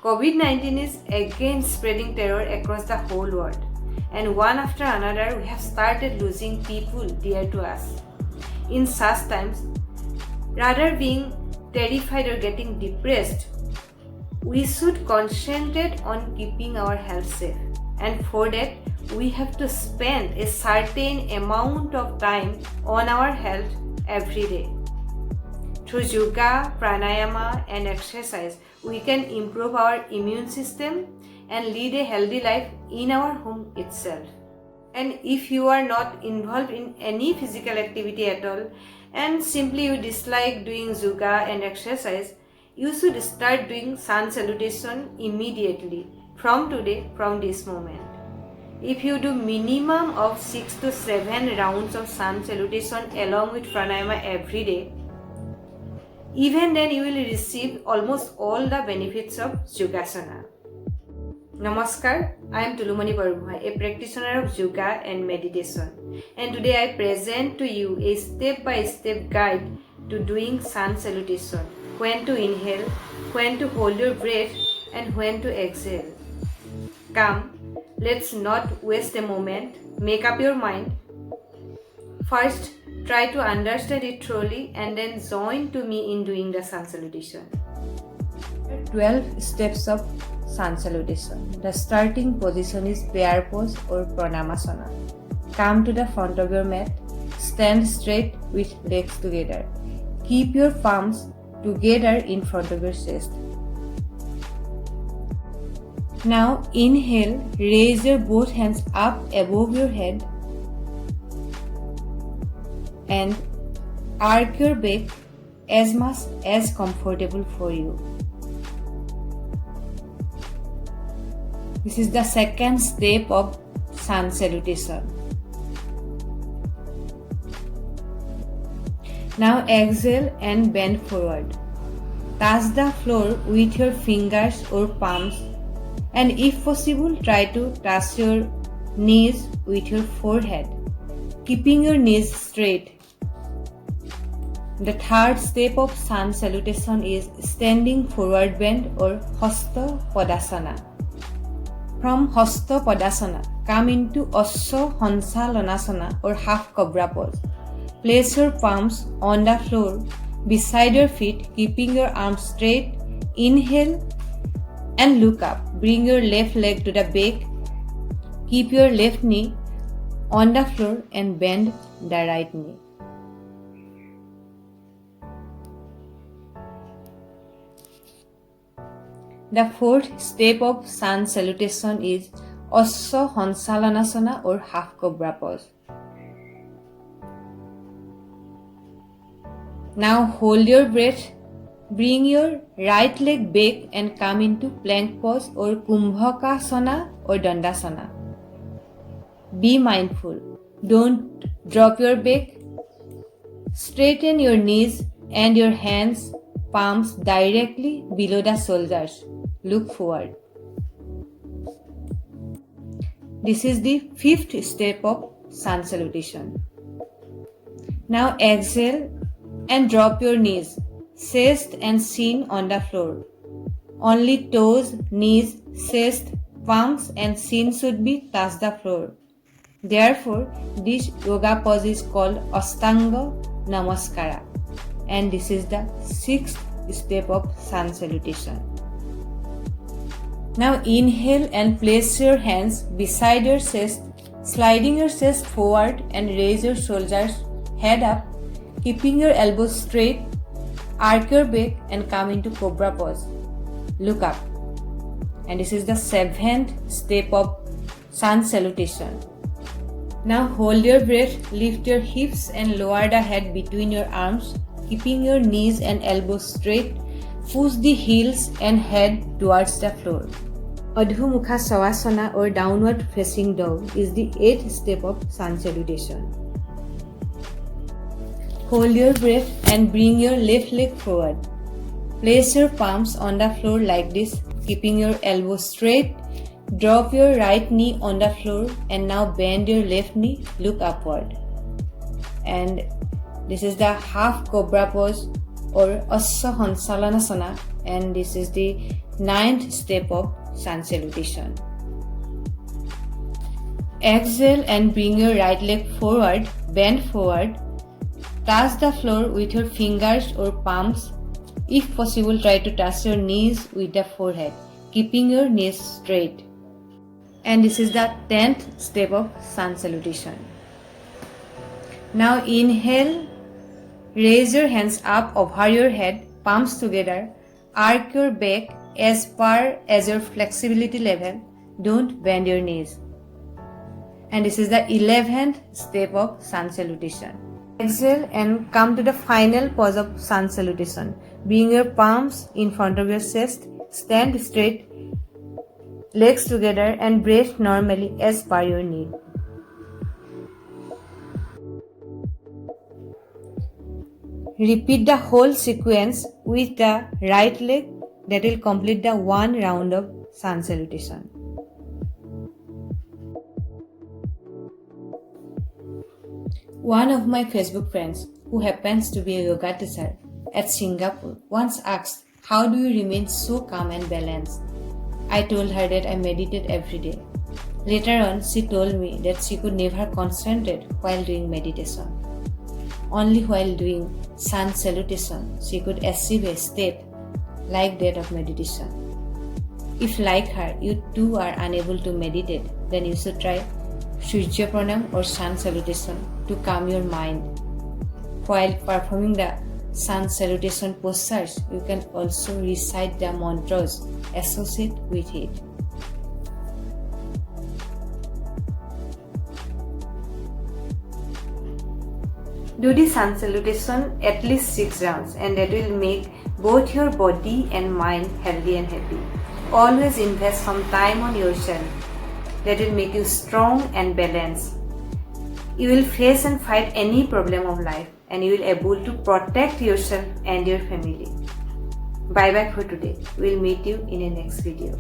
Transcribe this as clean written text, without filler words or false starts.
COVID-19 is again spreading terror across the whole world, and one after another we have started losing people dear to us. In such times, rather being terrified or getting depressed, we should concentrate on keeping our health safe, and for that we have to spend a certain amount of time on our health every day. Through yoga, pranayama and exercise, we can improve our immune system and lead a healthy life in our home itself. And if you are not involved in any physical activity at all and simply you dislike doing yoga and exercise, you should start doing sun salutation immediately from today, from this moment. If you do minimum of 6 to 7 rounds of sun salutation along with pranayama every day, even then you will receive almost all the benefits of Yogasana. Namaskar, I am Tulumani Barubohai, a practitioner of yoga and meditation, and today I present to you a step-by-step guide to doing sun salutation, when to inhale, when to hold your breath and when to exhale. Come, let's not waste a moment, make up your mind. First, try to understand it thoroughly and then join to me in doing the sun salutation. 12 steps of sun salutation. The starting position is prayer pose or pranamasana. Come to the front of your mat. Stand straight with legs together. Keep your palms together in front of your chest. Now inhale, raise your both hands up above your head and arc your back as much as comfortable for you. This is the second step of sun salutation. Now exhale and bend forward. Touch the floor with your fingers or palms, and if possible try to touch your knees with your forehead, keeping your knees straight. The third step of sun salutation is standing forward bend or Hasta Padasana. From Hasta Padasana, come into Asya Hansalanasana or half cobra pose. Place your palms on the floor beside your feet, keeping your arms straight. Inhale and look up. Bring your left leg to the back. Keep your left knee on the floor and bend the right knee. The fourth step of sun salutation is Asya Hansalanasana or half cobra pose. Now hold your breath. Bring your right leg back and come into plank pose or Kumbhakasana or Dandasana. Be mindful. Don't drop your back. Straighten your knees and your hands, palms directly below the shoulders. Look forward. This is the fifth step of sun salutation. Now exhale and drop your knees, chest and chin on the floor. Only toes, knees, chest, palms and chin should be touch the floor. Therefore, this yoga pose is called Ashtanga Namaskara, and this is the sixth step of sun salutation. Now inhale and place your hands beside your chest, sliding your chest forward and raise your shoulders, head up, keeping your elbows straight, arc your back and come into cobra pose. Look up. And this is the seventh step of sun salutation. Now hold your breath, lift your hips and lower the head between your arms, keeping your knees and elbows straight. Push the heels and head towards the floor. Adho Mukha Savasana or downward facing dog is the eighth step of sun salutation. Hold your breath and bring your left leg forward. Place your palms on the floor like this, keeping your elbows straight. Drop your right knee on the floor and now bend your left knee, look upward. And this is the half cobra pose or Asya Hansalanasana and this is the 9th step of sun salutation. Exhale and bring your right leg forward, bend forward, touch the floor with your fingers or palms. If possible, try to touch your knees with the forehead, keeping your knees straight. And this is the 10th step of sun salutation. Now inhale, raise your hands up over your head, palms together, arc your back as far as your flexibility level, don't bend your knees. And this is the 11th step of sun salutation. Exhale and come to the final pose of sun salutation. Bring your palms in front of your chest, stand straight, legs together and breathe normally as per your need. Repeat the whole sequence with the right leg, that will complete the one round of sun salutation. One of my Facebook friends, who happens to be a yoga teacher at Singapore, once asked, "How do you remain so calm and balanced?" I told her that I meditate every day. Later on, she told me that she could never concentrate while doing meditation. Only while doing sun salutation, she could achieve a state like that of meditation. If like her, you too are unable to meditate, then you should try Surya Pranam or sun salutation to calm your mind. While performing the sun salutation postures, you can also recite the mantras associated with it. Do the sun salutation at least 6 rounds, and that will make both your body and mind healthy and happy. Always invest some time on yourself. That will make you strong and balanced. You will face and fight any problem of life, and you will be able to protect yourself and your family. Bye bye for today. We'll meet you in a next video.